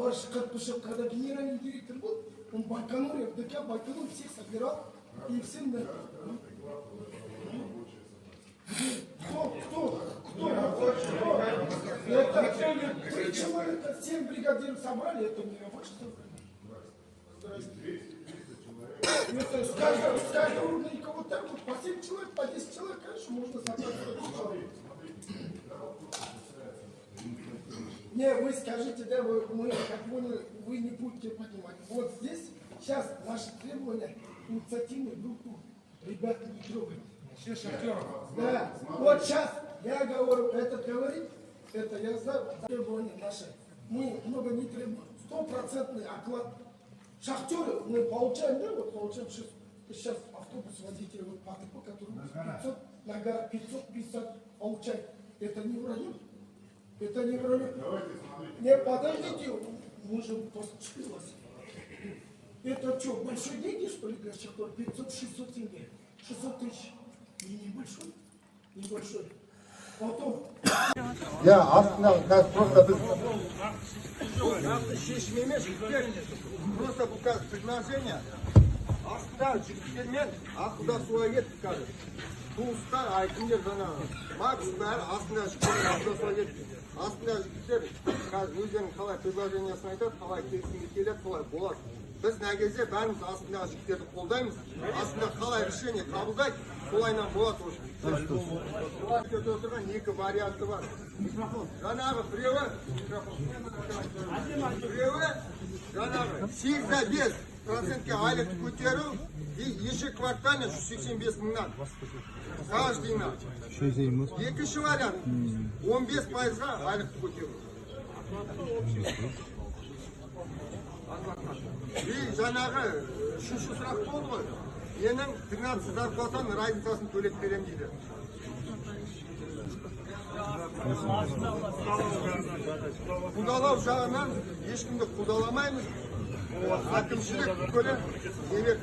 товарищ Карпышев, когда генеральный директор был, он Байконур, ФДК, Байконур всех собирал и всем... Кто? Это 3 человека, 7 бригадиров собрали, это не рабочий. Это с каждого рудника вот так вот, по 7 человек, по 10 человек, конечно, можно собрать. Не, вы скажите, да, мы как поняли, вы не будете понимать. Вот здесь сейчас наши требования, инициативную группу ребят не трогать. Все шахтеров. Да, вот сейчас я говорю, этот говорит, это я знаю, требования наши. Мы много не требуем. 100% оклад. Шахтеры мы получаем, да, вот получаем сейчас автобус водителя, вот ПТП, который 500, на гора 550 получает. Это не в район. Это не в район. Не, подождите, мы же поступили вас. Это что, большие деньги, что ли, для шахтера? 500-600 тенге. 600 тысяч. И небольшой. Небольшой. Потом. Я астына просто без... Просто указ предложения. Астына жігіттермен ақылда солай кетті қазір. Туыстар айтыңдар жаңағы. Макс бәрі астына жігіттер ақылда солай кетті. Астына жігіттер қазір өздерінің қалай предложениясын айтады, қалай келісімге келеді, солай болады. Біз нәгезе бәріміз астындағы жігіттерді қолдаймыз. Астында қалай решение қабылдайды, солайынан болады осы. Отырған екі варианты бар. Жаңағы біреуі жаңағы 8-5% айлықты көтеру и еші кварталіне 185 мыңнан. Каждыйна. Екінші вариант 15%-ға айлықты көтеру. И жаңағы үшінші сұрақ болды ғой. Менің 13 зарплатам разницасын төлеп берем дейді. Қудалау жағынан ешкімді қудаламаймыз. Әкімшілік бүкілі демек